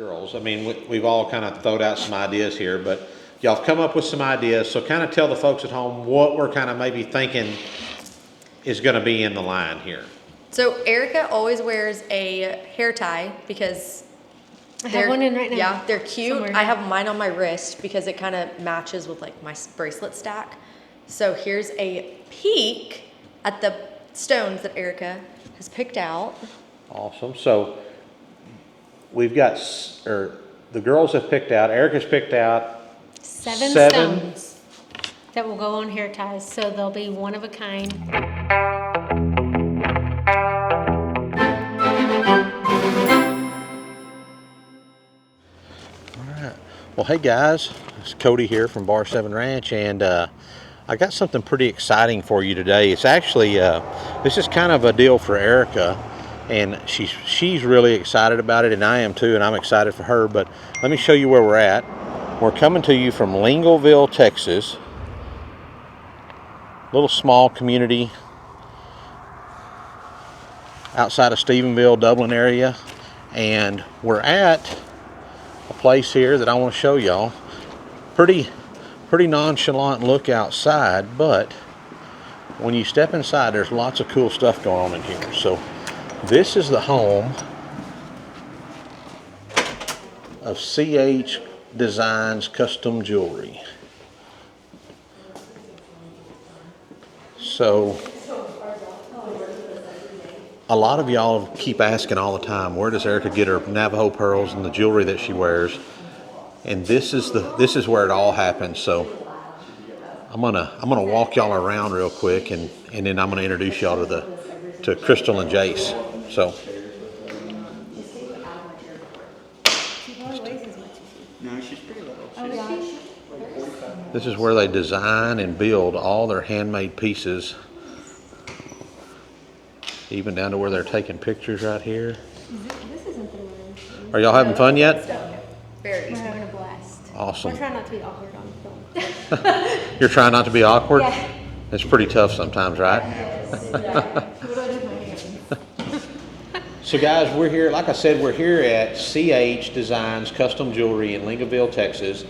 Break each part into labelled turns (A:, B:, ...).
A: girls. I mean, we've all kind of thrown out some ideas here, but y'all have come up with some ideas. So kind of tell the folks at home what we're kind of maybe thinking is going to be in the line here.
B: So Erica always wears a hair tie because
C: I have one in right now.
B: Yeah, they're cute.
C: Somewhere.
B: I have mine on my wrist because it kind of matches with like my bracelet stack. So here's a peek at the stones that Erica has picked out.
A: Awesome. So we've got, the girls have picked out, Erica's picked out
C: Seven stones that will go on hair ties, so they'll be one of a kind.
A: Well, hey guys, it's Cody here from Bar 7 Ranch, and I got something pretty exciting for you today. It's actually, this is kind of a deal for Erica, and she's really excited about it, and I am too, and I'm excited for her. But let me show you where we're at. We're coming to you from Lingleville, Texas, little small community outside of Stephenville, Dublin area, and we're at a place here that I want to show y'all. Pretty nonchalant look outside, but when you step inside, there's lots of cool stuff going on in here. So this is the home of CH Designs Custom Jewelry. So a lot of y'all keep asking all the time, where does Erica get her Navajo pearls and the jewelry that she wears? And this is where it all happens. So I'm gonna walk y'all around real quick, and then I'm gonna introduce y'all to Crystal and Jace. So this is where they design and build all their handmade pieces, even down to where they're taking pictures right here.
C: This isn't the one.
A: Are y'all having fun yet?
B: Very.
C: We're having a blast.
A: Awesome.
C: We're trying not to be awkward on film.
A: You're trying not to be awkward?
C: Yeah.
A: It's pretty tough sometimes, right?
C: What do I do with my hands?
A: So guys, we're here, like I said, we're here at CH Designs Custom Jewelry in Lingleville, Texas,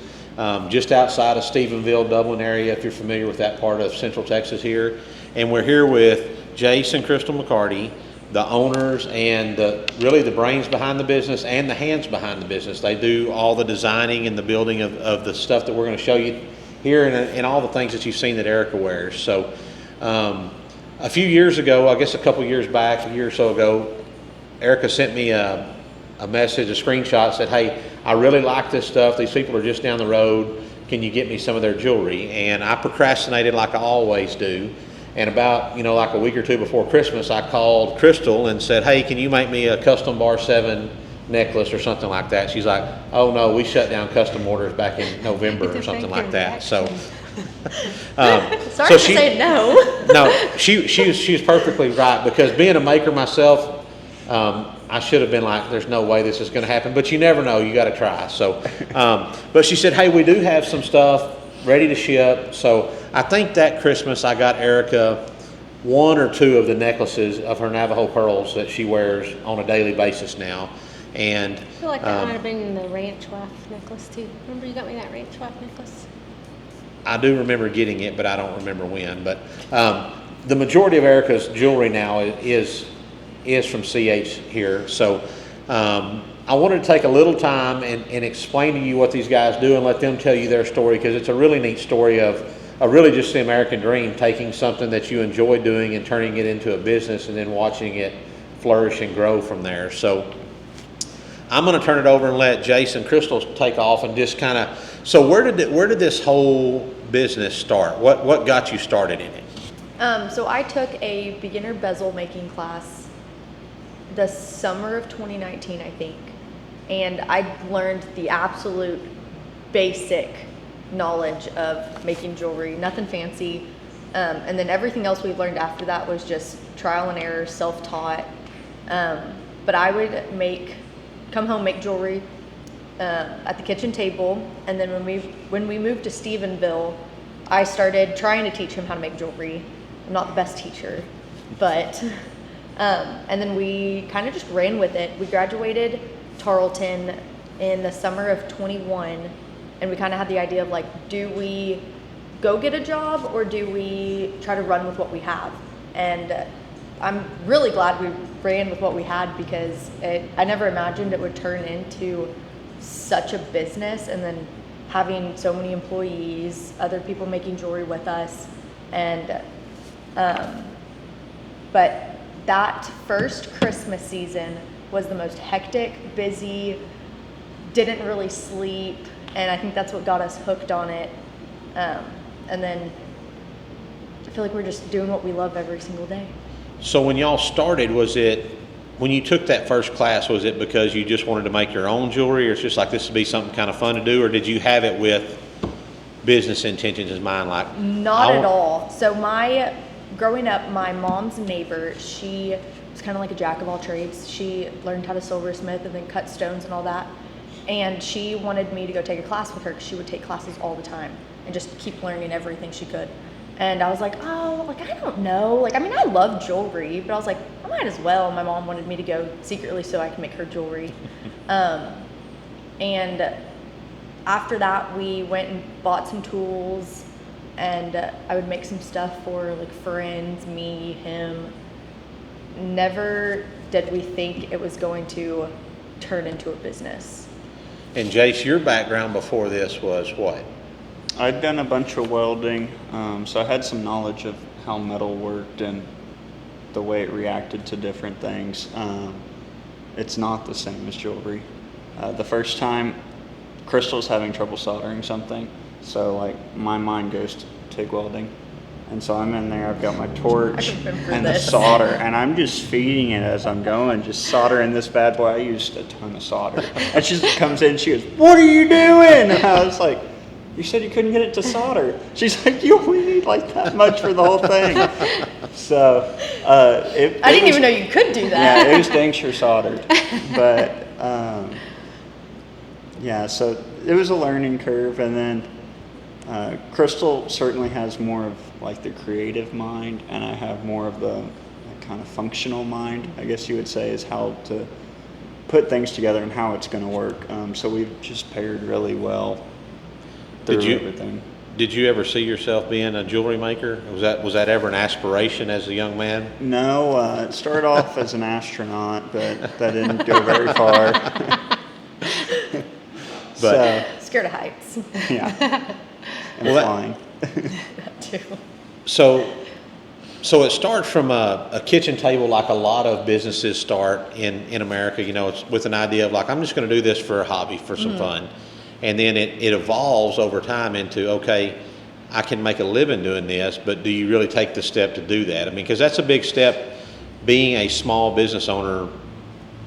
A: just outside of Stephenville, Dublin area, if you're familiar with that part of Central Texas here. And we're here with Jace and Crystal McCarty, the owners and really the brains behind the business and the hands behind the business. They do all the designing and the building of the stuff that we're going to show you here, and all the things that you've seen that Erica wears. So a few years ago, I guess a couple years back, a year or so ago, Erica sent me a message, a screenshot, said, hey, I really like this stuff. These people are just down the road. Can you get me some of their jewelry? And I procrastinated like I always do. And about, like a week or two before Christmas, I called Crystal and said, hey, can you make me a custom Bar 7 necklace or something like that? She's like, oh no, we shut down custom orders back in November or something like that. So,
B: Sorry to say no.
A: No, she was perfectly right, because being a maker myself, I should have been like, there's no way this is going to happen, but you never know, you got to try. So, but she said, hey, we do have some stuff ready to ship. So I think that Christmas I got Erica one or two of the necklaces of her Navajo pearls that she wears on a daily basis now. And
C: I feel like that might have been the ranch wife necklace too. Remember you got me that ranch wife necklace?
A: I do remember getting it, but I don't remember when. But the majority of Erica's jewelry now is from CH here. So I wanted to take a little time and explain to you what these guys do and let them tell you their story, because it's a really neat story of really just the American dream, taking something that you enjoy doing and turning it into a business and then watching it flourish and grow from there. So I'm going to turn it over and let Jace and Crystal take off and just kind of, so where did this whole business start? What got you started in it?
B: So I took a beginner bezel making class the summer of 2019, I think. And I learned the absolute basic knowledge of making jewelry, nothing fancy. And then everything else we've learned after that was just trial and error, self-taught. But I would come home, make jewelry at the kitchen table. And then when we moved to Stephenville, I started trying to teach him how to make jewelry. I'm not the best teacher, but, and then we kind of just ran with it. We graduated Tarleton in the summer of 21, and we kind of had the idea of like, do we go get a job or do we try to run with what we have? And I'm really glad we ran with what we had because I never imagined it would turn into such a business, and then having so many employees, other people making jewelry with us, and but that first Christmas season was the most hectic, busy, didn't really sleep, and I think that's what got us hooked on it. And then I feel like we're just doing what we love every single day.
A: So when y'all started, when you took that first class, was it because you just wanted to make your own jewelry, or it's just like this would be something kind of fun to do, or did you have it with business intentions in mind? Like,
B: Not at all. So growing up, my mom's neighbor, she was kind of like a jack of all trades. She learned how to silversmith and then cut stones and all that. And she wanted me to go take a class with her because she would take classes all the time and just keep learning everything she could. And I was like, oh, like, I don't know. Like, I mean, I love jewelry, but I was like, I might as well. My mom wanted me to go secretly so I could make her jewelry. And after that, we went and bought some tools, and I would make some stuff for like friends, me, him. Never did we think it was going to turn into a business.
A: and Jace, your background before this was what?
D: I'd done a bunch of welding, so I had some knowledge of how metal worked and the way it reacted to different things. It's not the same as jewelry. The first time, Crystal's having trouble soldering something, so like my mind goes to TIG welding. And so I'm in there, I've got my torch
B: I remember
D: and
B: this.
D: the solder, and I'm just feeding it as I'm going, just soldering this bad boy. I used a ton of solder. And she just comes in, she goes, "What are you doing?" And I was like, "You said you couldn't get it to solder." She's like, "You only need like that much for the whole thing." So
B: I didn't even know you could do that.
D: yeah, it was dang sure soldered. But yeah, so it was a learning curve, and then Crystal certainly has more of like the creative mind, and I have more of the kind of functional mind, I guess you would say, is how to put things together and how it's going to work. So we've just paired really well through everything.
A: Did you ever see yourself being a jewelry maker? Was that ever an aspiration as a young man?
D: No, it started off as an astronaut, but that didn't go very far. So,
B: Scared of heights.
D: yeah, and
A: Well,
D: flying.
B: That too.
A: So it starts from a kitchen table, like a lot of businesses start in America. You know, it's with an idea of like, I'm just going to do this for a hobby, for some fun. And then it evolves over time into, okay, I can make a living doing this, but do you really take the step to do that? I mean, because that's a big step, being a small business owner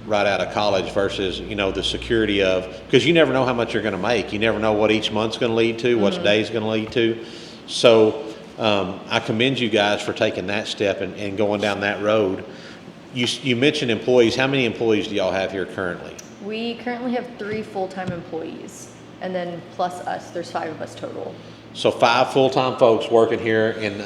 A: right out of college versus, you know, the security of, because you never know how much you're going to make. You never know what each month's going to lead to, what day's going to lead to. So I commend you guys for taking that step and going down that road. You mentioned employees. How many employees do y'all have here currently?
B: We currently have 3 full-time employees, and then plus us, there's 5 of us total.
A: So 5 full-time folks working here in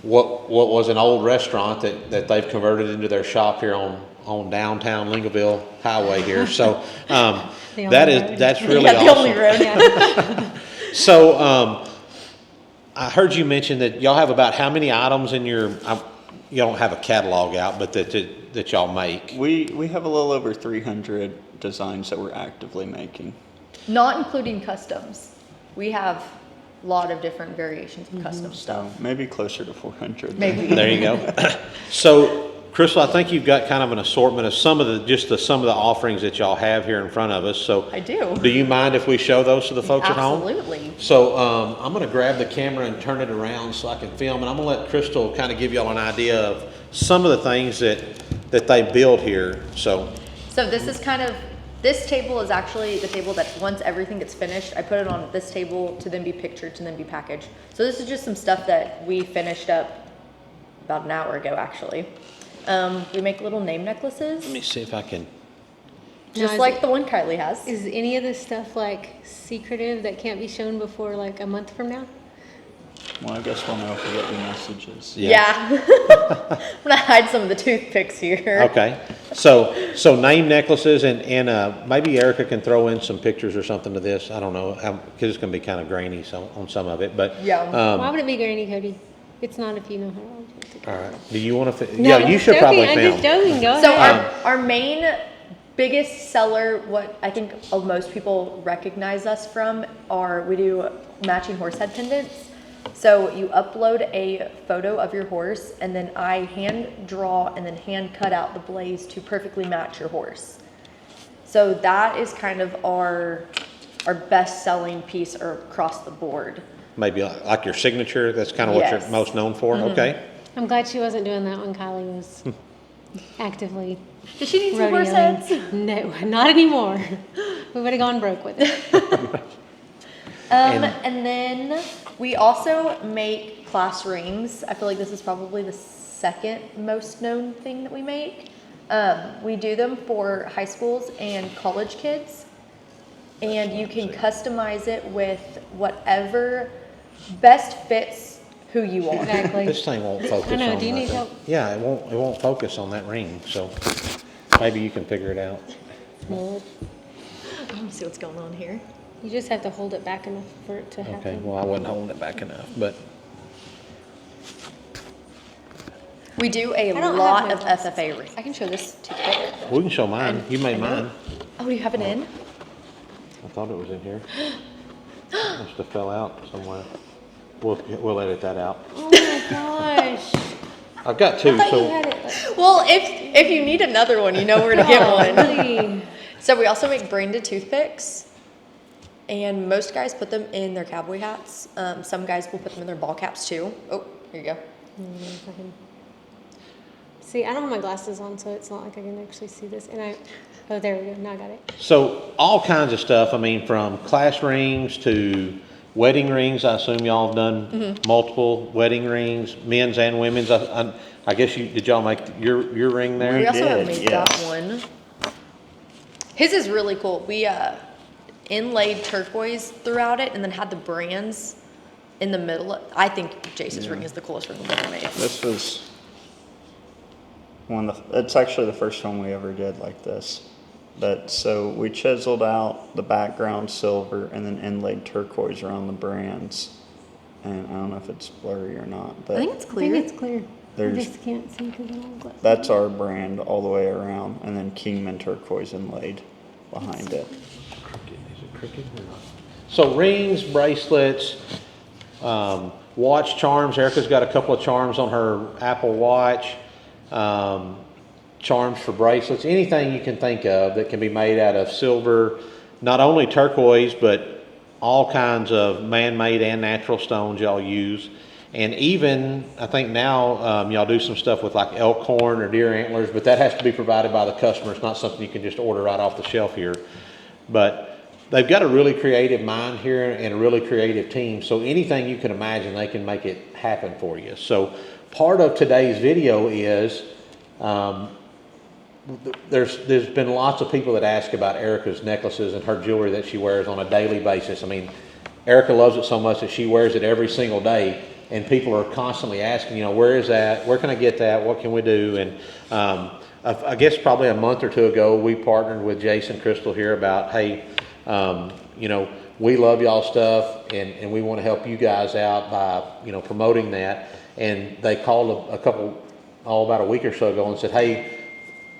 A: what was an old restaurant that they've converted into their shop here on downtown Lincolnville Highway here. So that's really
B: Yeah, the only
A: awesome.
B: road.
A: So I heard you mention that y'all have about how many items in your, you don't have a catalog out, but that y'all make.
D: We have a little over 300 designs that we're actively making.
B: Not including customs. We have a lot of different variations of custom
D: So
B: stuff.
D: maybe closer to 400.
B: Maybe.
A: There you go. So, Crystal, I think you've got kind of an assortment of some of the offerings that y'all have here in front of us. So,
B: I do.
A: do you mind if we show those to the folks at home?
B: Absolutely.
A: So, I'm going to grab the camera and turn it around so I can film, and I'm going to let Crystal kind of give y'all an idea of some of the things that they build here. So
B: this is kind of, this table is actually the table that once everything gets finished, I put it on this table to then be pictured, to then be packaged. So this is just some stuff that we finished up about an hour ago, actually. We make little name necklaces,
A: let me see if I can.
B: just
C: Now,
B: like the one Kylie has.
C: Is any of this stuff like secretive that can't be shown before like a month from now?
D: Well, I guess we'll know if we get any messages.
B: Yeah. I'm gonna hide some of the toothpicks here.
A: Okay, so name necklaces and maybe Erica can throw in some pictures or something to this. I don't know, because it's gonna be kind of grainy on some of it, but.
B: Yeah.
C: Why would it be grainy, Cody? It's not if you know how.
A: All right, do you want to,
C: No,
A: yeah, you
C: I'm
A: should
C: joking,
A: probably
C: I'm just
A: film.
C: joking, go
B: So
C: ahead.
B: our main biggest seller, what I think most people recognize us from, are we do matching horse head pendants. So you upload a photo of your horse, and then I hand draw and then hand cut out the blaze to perfectly match your horse. So that is kind of our best selling piece or across the board.
A: Maybe like your signature, that's kind of what you're
B: Yes.
A: most known for, okay?
C: I'm glad she wasn't doing that when Kylie was actively
B: Does she need some horse
C: rodeoing.
B: heads?
C: No, not anymore. We would have gone broke with it.
B: And then we also make class rings. I feel like this is probably the second most known thing that we make. We do them for high schools and college kids, and you can customize it with whatever best fits who you are.
C: Exactly.
A: This thing won't focus on
C: I know, do you need
A: nothing.
C: help?
A: Yeah, it won't focus on that ring, so maybe you can figure it out.
C: Well,
B: Let me see what's going on here.
C: you just have to hold it back enough for it to happen.
A: Okay, well, I wasn't holding it back enough, but
B: We do a
C: I don't
B: lot
C: have my
B: of
C: glasses.
B: FFA rings. I can show this toothpick.
A: we can show mine. You made
B: I know.
A: mine.
B: Oh, do you have it in?
A: I thought it was in here. Must have fell out somewhere. We'll edit that out.
C: Oh my gosh.
A: I've got two,
C: I thought you
A: so
C: had it. Like,
B: Well, if you need another one, you know where to get one.
C: golly.
B: So we also make branded toothpicks, and most guys put them in their cowboy hats. Some guys will put them in their ball caps too. Oh, here you go.
C: See, I don't have my glasses on, so it's not like I can actually see this. And oh, there we go. Now I got it.
A: So all kinds of stuff. I mean, from class rings to wedding rings. I assume y'all have done multiple wedding rings, men's and women's. I guess did y'all make your ring there?
B: We also have
D: did,
B: made
D: yes.
B: that one. His is really cool. We inlaid turquoise throughout it, and then had the brands in the middle. I think Jace's ring is the coolest ring we've ever made.
D: This was it's actually the first one we ever did like this. So we chiseled out the background silver and then inlaid turquoise around the brands. And I don't know if it's blurry or not,
B: I think
D: but
B: it's
C: I
B: clear.
C: think it's clear. I
D: There's-
C: just can't see because I don't have glasses.
D: that's our brand all the way around. And then Kingman turquoise inlaid behind it.
A: Crooked. Is it crooked or not? So rings, bracelets, watch charms. Erica's got a couple of charms on her Apple Watch. Charms for bracelets. Anything you can think of that can be made out of silver, not only turquoise, but all kinds of man-made and natural stones y'all use. And even, I think now, y'all do some stuff with like elk horn or deer antlers, but that has to be provided by the customer. It's not something you can just order right off the shelf here. But they've got a really creative mind here and a really creative team. So anything you can imagine, they can make it happen for you. So part of today's video is, there's been lots of people that ask about Erica's necklaces and her jewelry that she wears on a daily basis. I mean, Erica loves it so much that she wears it every single day, and people are constantly asking, where is that? Where can I get that? What can we do? And I guess probably a month or two ago, we partnered with Jason Crystal here about, hey, we love y'all stuff, and we want to help you guys out by, promoting that. And they called about a week or so ago and said, hey,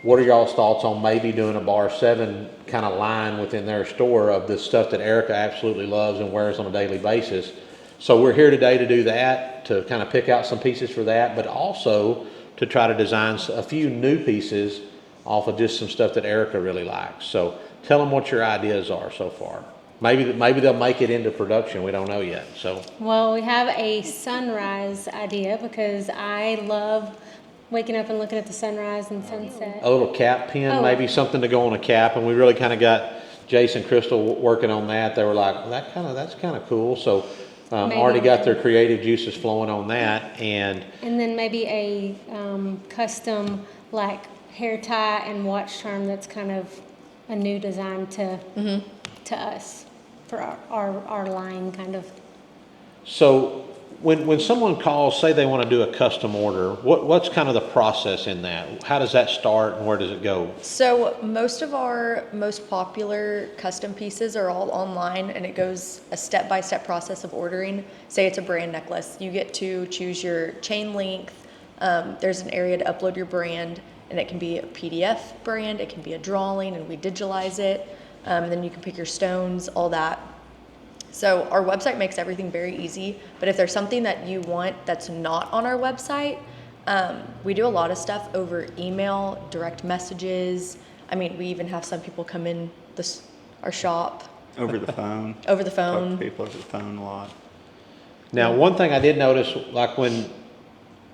A: what are y'all's thoughts on maybe doing a Bar 7 kind of line within their store of the stuff that Erica absolutely loves and wears on a daily basis? So we're here today to do that, to kind of pick out some pieces for that, but also to try to design a few new pieces off of just some stuff that Erica really likes. So tell them what your ideas are so far. Maybe they'll make it into production. We don't know yet. So
C: Well, we have a sunrise idea because I love waking up and looking at the sunrise and sunset.
A: a little cap pin,
C: Oh.
A: maybe something to go on a cap, and we really kind of got Jason Crystal working on that. They were like, that's kind of cool. So
C: Maybe
A: already
C: we
A: got
C: can-
A: their creative juices flowing on that, and
C: And then maybe a custom like hair tie and watch charm that's kind of a new design to us for our line kind of.
A: so when someone calls, say they want to do a custom order, what's kind of the process in that? How does that start and where does it go?
B: So most of our most popular custom pieces are all online, and it goes a step-by-step process of ordering. Say it's a brand necklace. You get to choose your chain length. There's an area to upload your brand, and it can be a PDF brand, it can be a drawing, and we digitalize it. Then you can pick your stones, all that. So our website makes everything very easy, but if there's something that you want that's not on our website, we do a lot of stuff over email, direct messages. I mean, we even have some people come in our shop
D: Over the phone.
B: over the
D: Talk to
B: phone.
D: people over the phone a lot.
A: Now, one thing I did notice, like when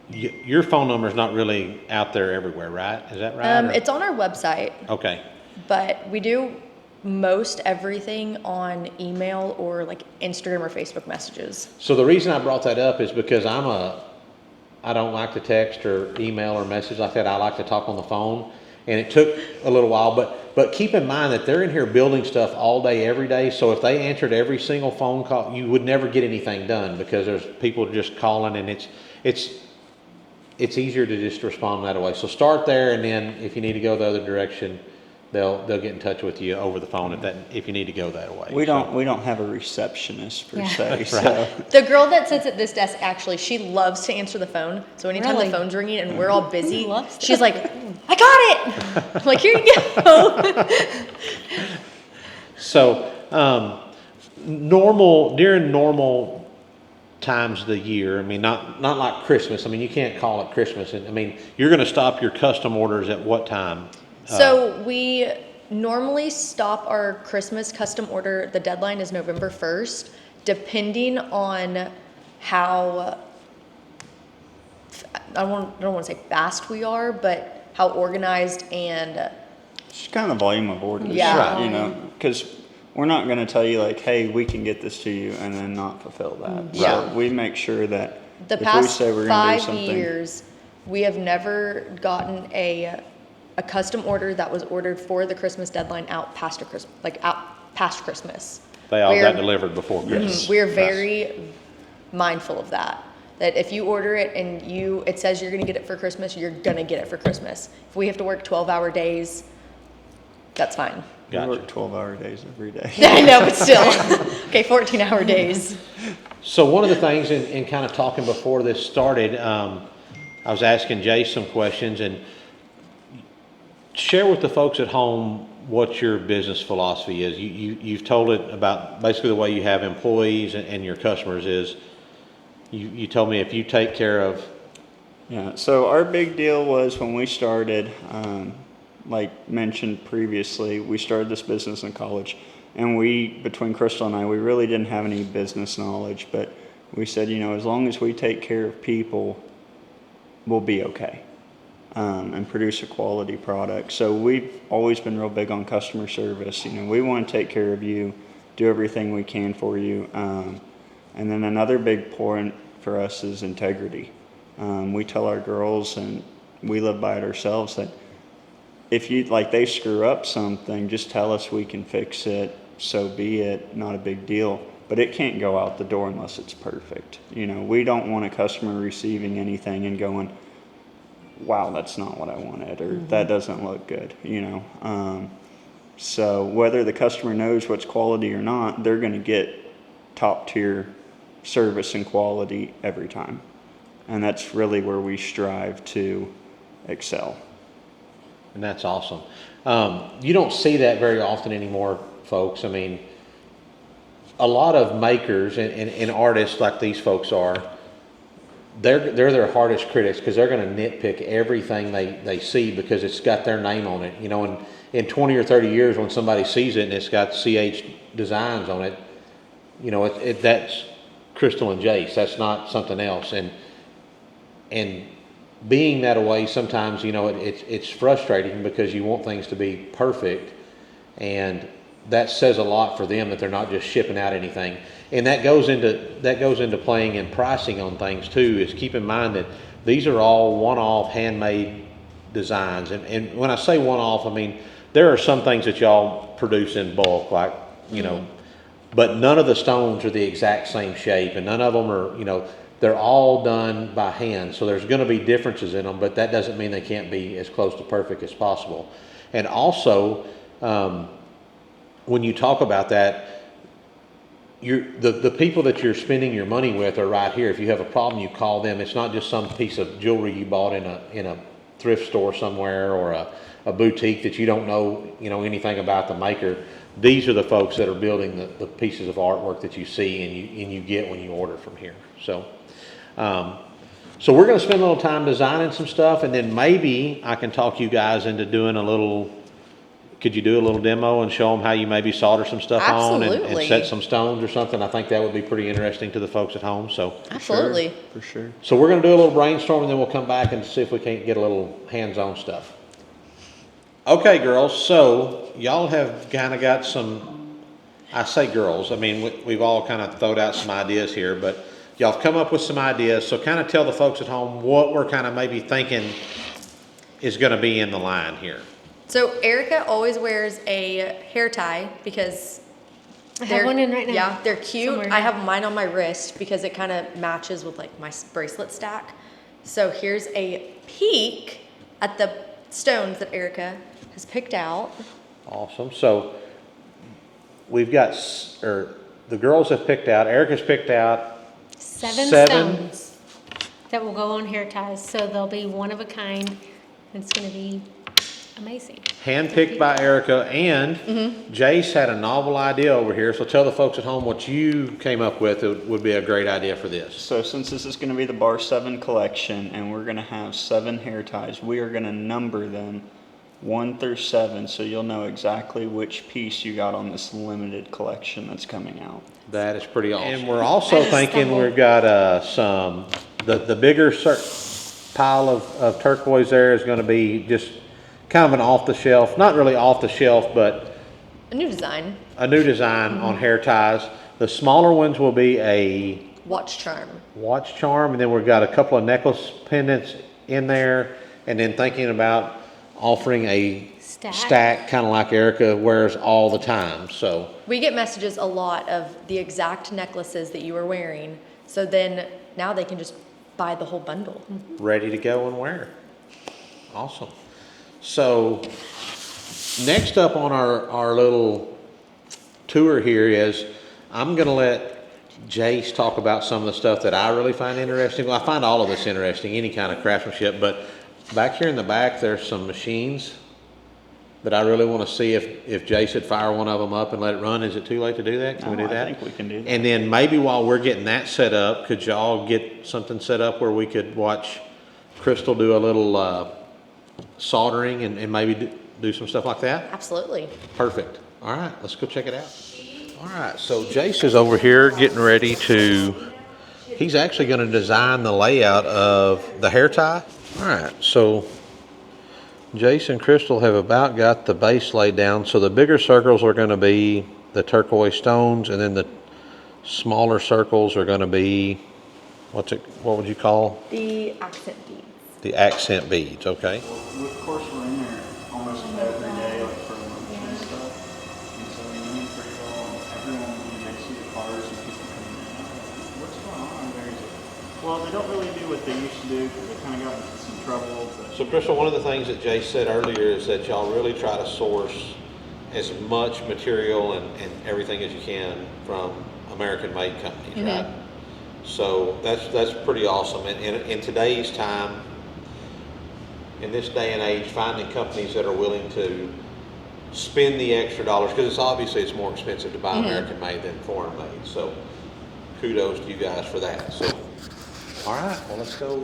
A: your phone number is not really out there everywhere, right? Is that right? or-
B: It's on our website,
A: Okay.
B: but we do most everything on email or like Instagram or Facebook messages.
A: So the reason I brought that up is because I don't like to text or email or message like that. I like to talk on the phone, and it took a little while, but keep in mind that they're in here building stuff all day, every day. So if they answered every single phone call, you would never get anything done because there's people just calling, and it's easier to just respond that way. So start there, and then if you need to go the other direction, they'll get in touch with you over the phone if you need to go that way.
D: We
A: So-
D: don't have a receptionist per
C: Yeah.
D: se. So
B: The girl that sits at this desk, actually, she loves to answer the phone. So anytime
C: Really?
B: the phone's ringing and we're all busy,
C: Loves to.
B: she's like, I got it. I'm like, here you go.
A: So, during normal times of the year, I mean, not like Christmas. I mean, you can't call it Christmas. And I mean, you're going to stop your custom orders at what time?
B: So we normally stop our Christmas custom order. The deadline is November 1st, depending on how, I don't want to say fast we are, but how organized and
D: it's kind of the volume of orders.
B: Yeah.
D: You know, because we're not going to tell you like, hey, we can get this to you and then not fulfill that.
B: Yeah.
D: So we make sure that
B: the
D: if we
B: past
D: say we're going to do
B: 5
D: something,
B: years, we have never gotten a custom order that was ordered for the Christmas deadline out past Christmas.
A: They all
B: We're-
A: got delivered before Christmas.
B: We're very mindful of that. That if you order it and it says you're going to get it for Christmas, you're going to get it for Christmas. If we have to work 12-hour days, that's fine.
D: we
A: Gotcha.
D: work 12-hour days every day.
B: I know, but still. Okay, 14-hour days.
A: So one of the things in kind of talking before this started, I was asking Jay some questions, and share with the folks at home what your business philosophy is. You've told it about basically the way you have employees and your customers is. You told me if you take care of.
D: Yeah, so our big deal was when we started, like mentioned previously, we started this business in college, and between Crystal and I, we really didn't have any business knowledge, but we said, as long as we take care of people, we'll be okay, and produce a quality product. So we've always been real big on customer service. We want to take care of you, do everything we can for you. And then another big point for us is integrity. We tell our girls, and we live by it ourselves, that if they screw up something, just tell us, we can fix it, so be it, not a big deal. But it can't go out the door unless it's perfect. We don't want a customer receiving anything and going, wow, that's not what I wanted, or that doesn't look good, So whether the customer knows what's quality or not, they're going to get top tier service and quality every time. And that's really where we strive to excel.
A: And that's awesome. You don't see that very often anymore, folks. I mean, a lot of makers and artists like these folks are, they're their hardest critics because they're going to nitpick everything they see because it's got their name on it. And in 20 or 30 years when somebody sees it and it's got CH Designs on it, that's Crystal and Jace. That's not something else. And being that way, sometimes, it's frustrating because you want things to be perfect, and that says a lot for them that they're not just shipping out anything. And that goes into playing and pricing on things too, is keep in mind that these are all one-off handmade designs. And when I say one-off, I mean, there are some things that y'all produce in bulk, like, but none of the stones are the exact same shape, and none of them are, they're all done by hand. So there's going to be differences in them, but that doesn't mean they can't be as close to perfect as possible. And also, when you talk about that, the people that you're spending your money with are right here. If you have a problem, you call them. It's not just some piece of jewelry you bought in a thrift store somewhere, or a boutique that you don't know anything about the maker. These are the folks that are building the pieces of artwork that you see and you get when you order from here. So so we're going to spend a little time designing some stuff, and then maybe I can talk you guys into doing a little. Could you do a little demo and show them how you maybe solder some stuff on and
B: Absolutely.
A: set some stones or something? I think that would be pretty interesting to the folks at home. So
B: Absolutely.
D: For sure.
A: so we're going to do a little brainstorm, and then we'll come back and see if we can't get a little hands-on stuff. Okay, girls. So y'all have kind of got some. I say girls. I mean, we've all kind of thrown out some ideas here, but y'all have come up with some ideas. So kind of tell the folks at home what we're kind of maybe thinking is going to be in the line here.
B: So Erica always wears a hair tie because
C: I have one in right now.
B: Yeah, they're cute.
C: Somewhere.
B: I have mine on my wrist because it kind of matches with like my bracelet stack. So here's a peek at the stones that Erica has picked out.
A: Awesome. So we've got, or the girls have picked out, Erica's picked out
C: Seven
A: Seven.
C: stones that will go on hair ties. So they'll be one of a kind. And it's going to be amazing.
A: handpicked by Erica, and Jace had a novel idea over here. So tell the folks at home what you came up with. It would be a great idea for this.
D: So since this is going to be the Bar 7 collection and we're going to have 7 hair ties, we are going to number them 1 through 7 so you'll know exactly which piece you got on this limited collection that's coming out.
A: That is pretty awesome. And we're also
C: I just
A: thinking
C: stumbled.
A: we've got the bigger pile of turquoise there is going to be just kind of an off the shelf, not really off the shelf, but
B: A new design,
A: a new design on hair ties. The smaller ones will be a
B: watch charm.
A: watch charm, and then we've got a couple of necklace pendants in there, and then thinking about offering a stack kind of like Erica wears all the time. So
B: We get messages a lot of the exact necklaces that you were wearing. So then now they can just buy the whole bundle.
A: ready to go and wear. Awesome. So next up on our little tour here is I'm going to let Jace talk about some of the stuff that I really find interesting. Well, I find all of this interesting, any kind of craftsmanship, but back here in the back there's some machines that I really want to see if Jace would fire one of them up and let it run. Is it too late to do that? Can we do that?
D: I think we can do that.
A: And then maybe while we're getting that set up, could y'all get something set up where we could watch Crystal do a little soldering and maybe do some stuff like that?
B: Absolutely.
A: Perfect. All right, let's go check it out. All right, so Jace is over here getting ready to, he's actually going to design the layout of the hair tie. All right, so Jace and Crystal have about got the base laid down. So the bigger circles are going to be the turquoise stones, and then the smaller circles are going to be, what would you call?
B: The accent beads.
A: The accent beads, okay.
D: Of course, we're in there almost every day, like for lunch and stuff. And so we know pretty well everyone, they see the cars and people coming in. What's going on there? Well, they don't really do what they used to do because they kind of got into some trouble. But
A: So Crystal, one of the things that Jace said earlier is that y'all really try to source as much material and everything as you can from American-made companies, right? So that's pretty awesome. And in today's time, in this day and age, finding companies that are willing to spend the extra dollars, because it's more expensive to buy American-made than foreign-made. So kudos to you guys for that. So, all right, well, let's go.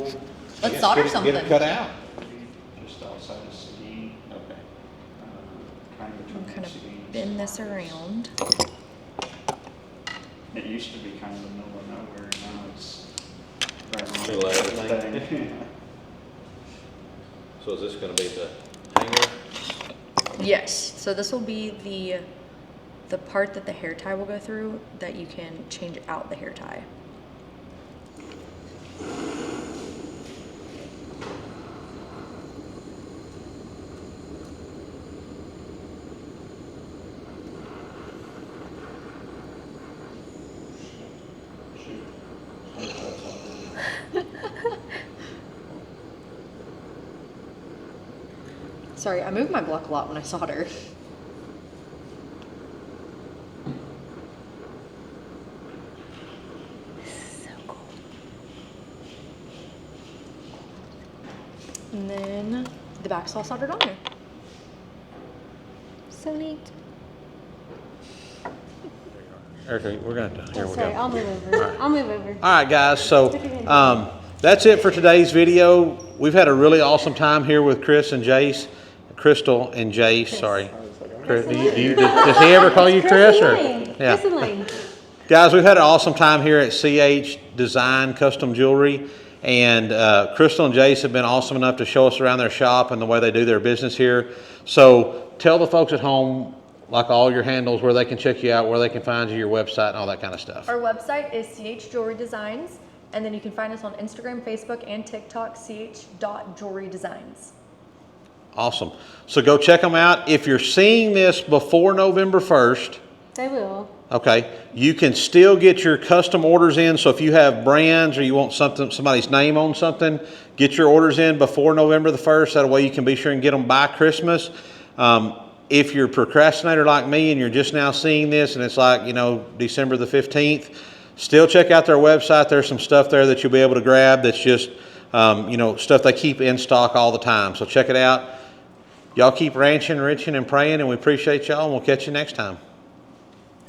B: Let's solder
A: Get
B: something.
A: it cut out.
D: just outside of Seguin,
A: Okay.
D: kind of between
B: Kind
D: Seguin
B: of
D: and
B: bend this around.
D: It used to be kind of the middle of nowhere, now it's right on
A: Middle of everything.
D: everything.
A: So is this going to be the hanger?
B: Yes. So this will be the part that the hair tie will go through that you can change out the hair tie. Sorry, I move my block a lot when I solder. So cool. And then the back's all soldered on there.
C: So neat.
A: Okay, we're gonna, here
C: Oh,
A: we
C: sorry,
A: go.
C: I'll move over. I'll move over.
A: All right, guys, so
C: Stick it in.
A: that's it for today's video. We've had a really awesome time here with Chris and Jace, Crystal and Jace, sorry. Chris, does he ever call you Chris? Or? Yeah.
C: Chris and Lane.
A: Guys, we've had an awesome time here at CH Design Custom Jewelry, and Crystal and Jace have been awesome enough to show us around their shop and the way they do their business here. So tell the folks at home, like all your handles, where they can check you out, where they can find you, your website, and all that kind of stuff.
B: Our website is CH Jewelry Designs, and then you can find us on Instagram, Facebook, and TikTok, ch.jewelrydesigns.
A: Awesome. So go check them out. If you're seeing this before November 1st,
C: They will.
A: okay, you can still get your custom orders in. So if you have brands or you want somebody's name on something, get your orders in before November the 1st. That way you can be sure and get them by Christmas. If you're a procrastinator like me and you're just now seeing this and it's like, December the 15th, still check out their website. There's some stuff there that you'll be able to grab that's just, stuff they keep in stock all the time. So check it out. Y'all keep ranching, riching, and praying, and we appreciate y'all, and we'll catch you next time.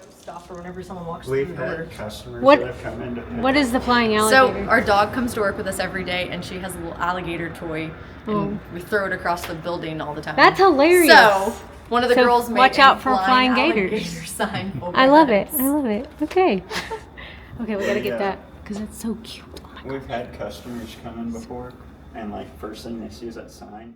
B: Stop for whenever someone walks
D: We've
B: through the door.
D: had customers
C: What-
D: that have come in to pick
C: What is the flying
B: So
C: alligator?
B: our dog comes to work with us every day, and she has a little alligator toy, and we throw it across the building all the time.
C: That's hilarious.
B: So one of the
C: So
B: girls made
C: watch
B: a
C: out for flying
B: alligator
C: gators.
B: sign for
C: I love it.
B: us.
C: I love it. Okay. Okay, we gotta get that because it's so cute. Oh my God.
D: We've had customers come in before, and like first thing they see is that sign.